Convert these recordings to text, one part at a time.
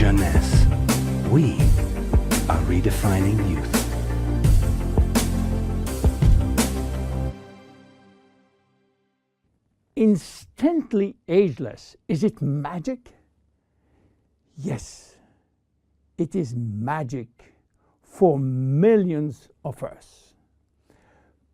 jeunesse. We are redefining youth. Instantly ageless. Is it magic? Yes, it is magic for millions of us.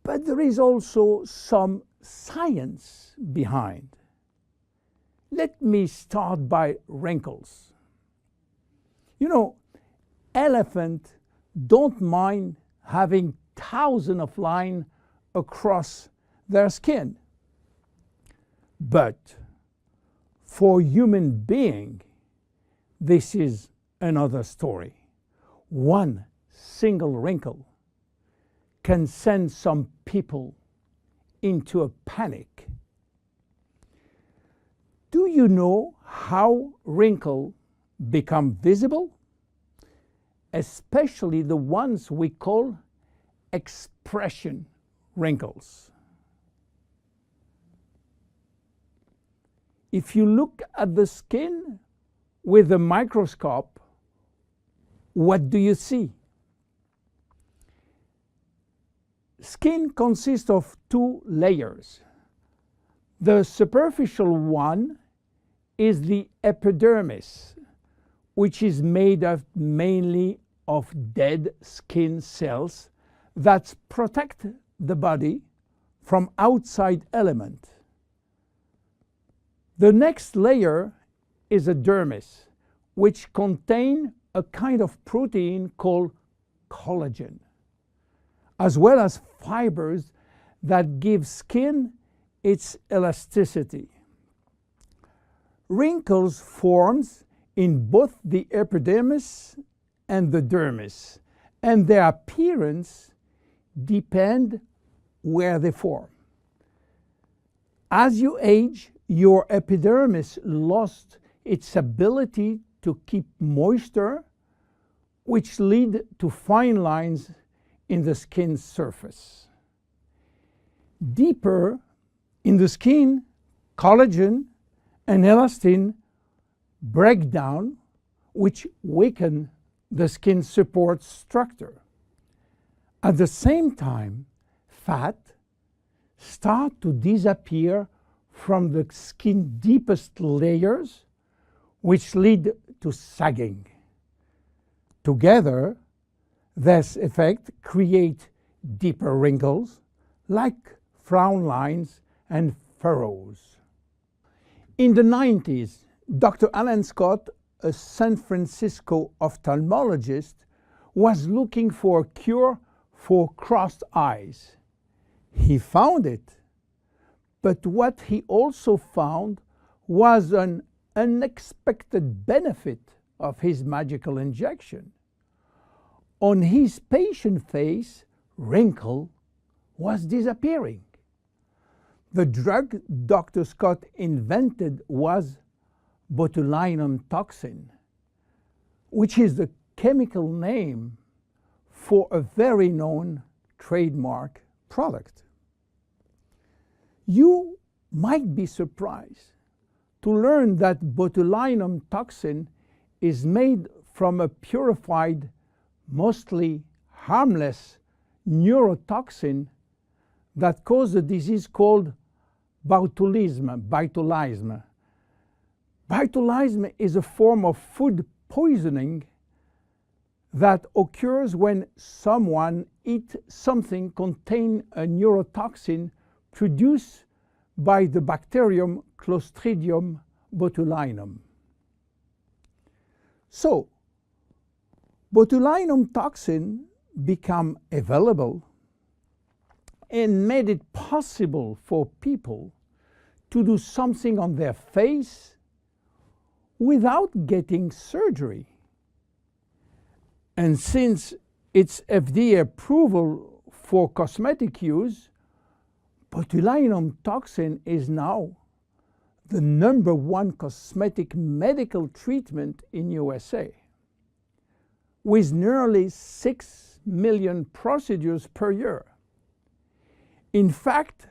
But there is also some science behind. Let me start by wrinkles. You know, elephants don't mind having thousands of lines across their skin. But for human being, this is another story. One single wrinkle can send some people into a panic. Do you know how wrinkles become visible? Especially the ones we call expression wrinkles. If you look at the skin with a microscope, what do you see? Skin consists of two layers. The superficial one is the epidermis, which is made up mainly of dead skin cells that protect the body from outside elements. The next layer is a dermis, which contains a kind of protein called collagen, as well as fibers that give skin its elasticity. Wrinkles form in both the epidermis and the dermis, and their appearance depends where they form. As you age, your epidermis lost its ability to keep moisture, which lead to fine lines in the skin's surface. Deeper in the skin, collagen and elastin break down, which weaken the skin support structure. At the same time, fat start to disappear from the skin's deepest layers, which lead to sagging. Together, this effect creates deeper wrinkles like frown lines and furrows. In the 90s, Dr. Alan Scott, a San Francisco ophthalmologist, was looking for a cure for crossed eyes. He found it. But what he also found was an unexpected benefit of his magical injection. On his patient face, wrinkle was disappearing. The drug Dr. Scott invented was botulinum toxin, which is the chemical name for a very known trademark product. You might be surprised to learn that botulinum toxin is made from a purified, mostly harmless neurotoxin that causes a disease called botulism. Botulism is a form of food poisoning that occurs when someone eats something containing a neurotoxin produced by the bacterium Clostridium botulinum. So, botulinum toxin became available and made it possible for people to do something on their face without getting surgery. And since its FDA approval for cosmetic use, botulinum toxin is now the #1 cosmetic medical treatment in USA, with nearly 6 million procedures per year. In fact,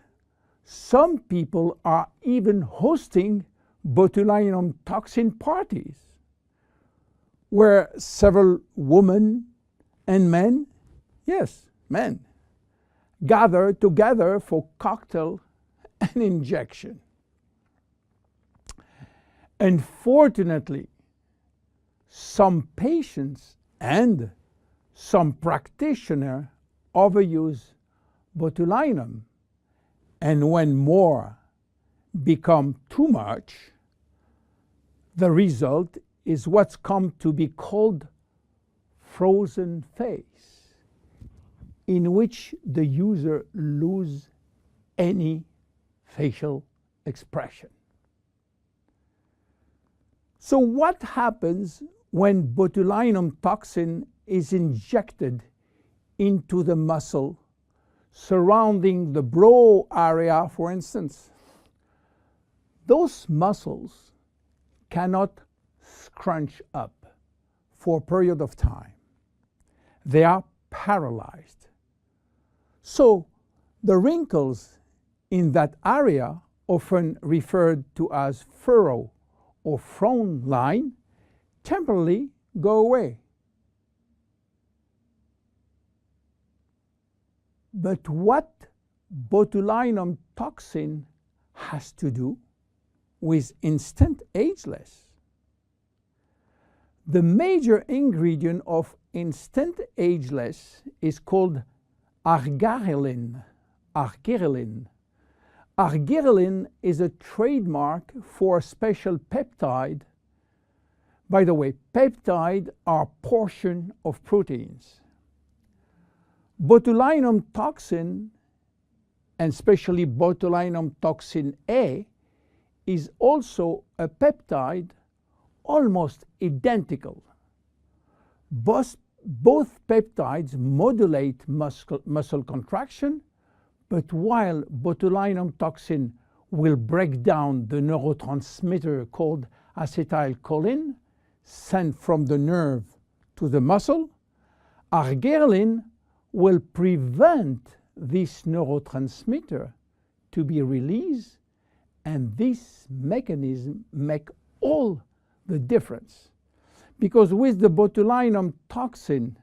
some people are even hosting botulinum toxin parties, where several women and men, yes, men, gather together for cocktail and injection. Unfortunately, some patients and some practitioners overuse botulinum, and when more become too much, the result is what's come to be called frozen face, in which the user loses any facial expression. So what happens when botulinum toxin is injected into the muscle surrounding the brow area, for instance? Those muscles cannot scrunch up for a period of time. They are paralyzed. So the wrinkles in that area, often referred to as furrow or frown line, temporarily go away. But what botulinum toxin has to do with instant ageless? The major ingredient of instant ageless is called Argilerine. Argilerine. Argilerine is a trademark for a special peptide. By the way, peptides are portions of proteins. Botulinum toxin, and especially botulinum toxin A, is also a peptide almost identical. Both peptides modulate muscle contraction, but while botulinum toxin will break down the neurotransmitter called acetylcholine sent from the nerve to the muscle, Argilerine will prevent this neurotransmitter to be released, and this mechanism makes all the difference. Because with the botulinum toxin,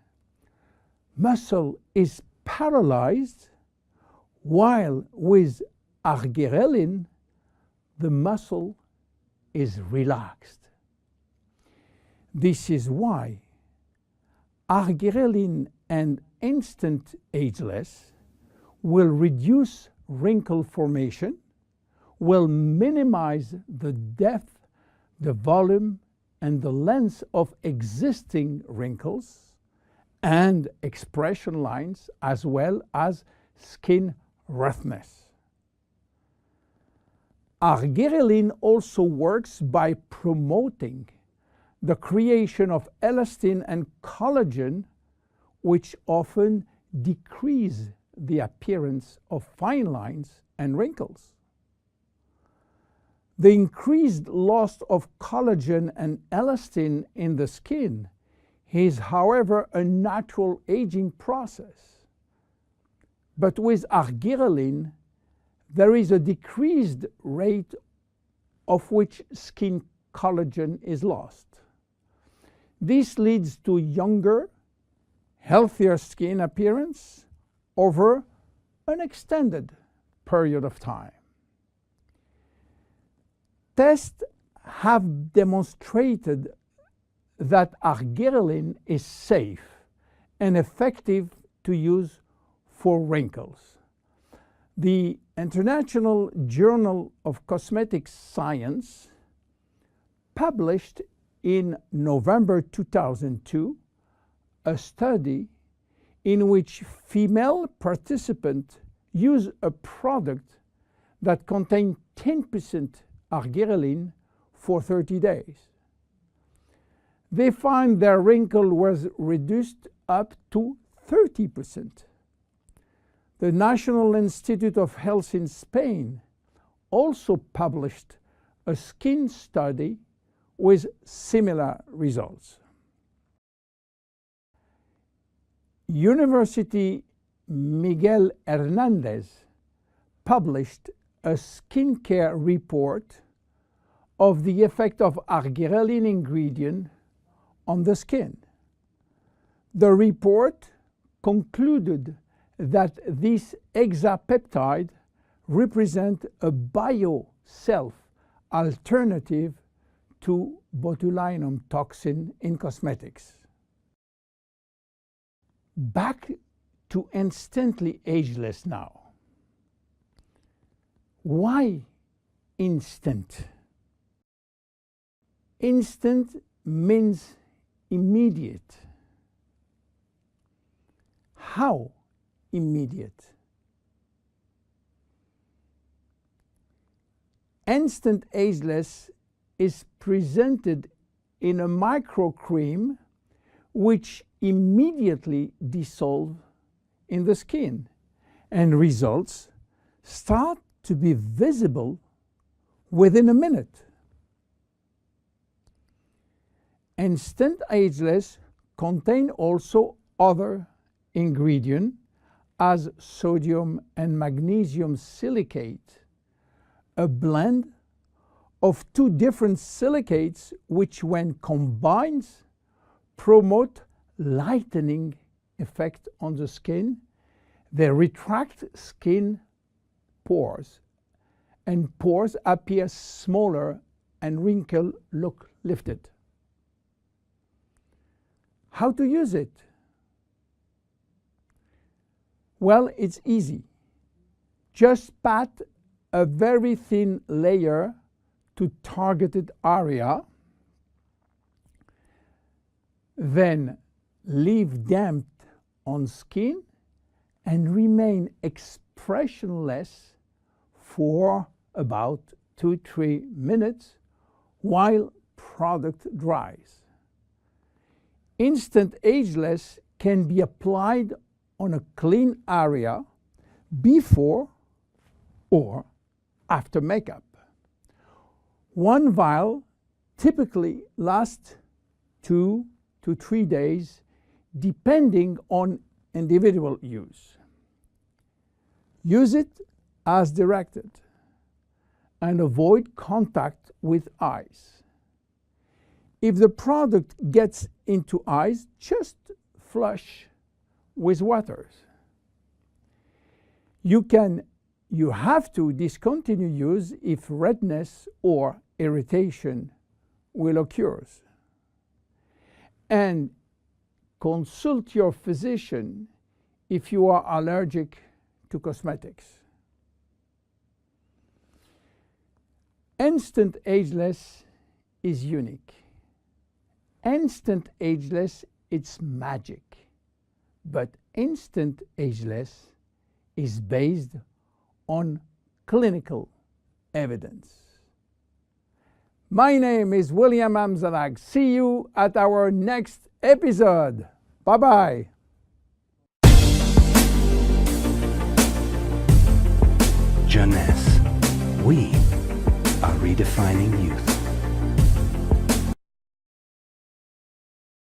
muscle is paralyzed, while with Argilerine, the muscle is relaxed. This is why Argilerine and instant ageless will reduce wrinkle formation, will minimize the depth, the volume, and the length of existing wrinkles and expression lines, as well as skin roughness. Argilerine also works by promoting the creation of elastin and collagen, which often decrease the appearance of fine lines and wrinkles. The increased loss of collagen and elastin in the skin is, however, a natural aging process. But with Argilerine, there is a decreased rate of which skin collagen is lost. This leads to younger, healthier skin appearance over an extended period of time. Tests have demonstrated that Argilerine is safe and effective to use for wrinkles. The International Journal of Cosmetic Science published in November 2002 a study in which female participants used a product that contained 10% Argilerine for 30 days. They found their wrinkle was reduced up to 30%. The National Institute of Health in Spain also published a skin study with similar results. University Miguel Hernandez published a skincare report of the effect of Argilerine ingredient on the skin. The report concluded that this hexapeptide represents a bio-self alternative to botulinum toxin in cosmetics. Back to instantly ageless now. Why instant? Instant means immediate. How immediate? Instant ageless is presented in a microcream which immediately dissolve in the skin, and results start to be visible within a minute. Instant ageless contain also other ingredients as sodium and magnesium silicate, a blend of two different silicates which when combined promote lightening effect on the skin. They retract skin pores, and pores appear smaller and wrinkles look lifted. How to use it? Well, it's easy. Just pat a very thin layer to targeted area, then leave damp on skin and remain expressionless for about 2-3 minutes while product dries. Instant ageless can be applied on a clean area before or after makeup. One vial typically lasts 2 to 3 days depending on individual use. Use it as directed and avoid contact with eyes. If the product gets into eyes, just flush with water. You have to discontinue use if redness or irritation will occur. And consult your physician if you are allergic to cosmetics. Instant ageless is unique. Instant ageless, it's magic. But instant ageless is based on clinical evidence. My name is William Amzalag. See you at our next episode. Bye-bye. Jeunesse, we are redefining youth.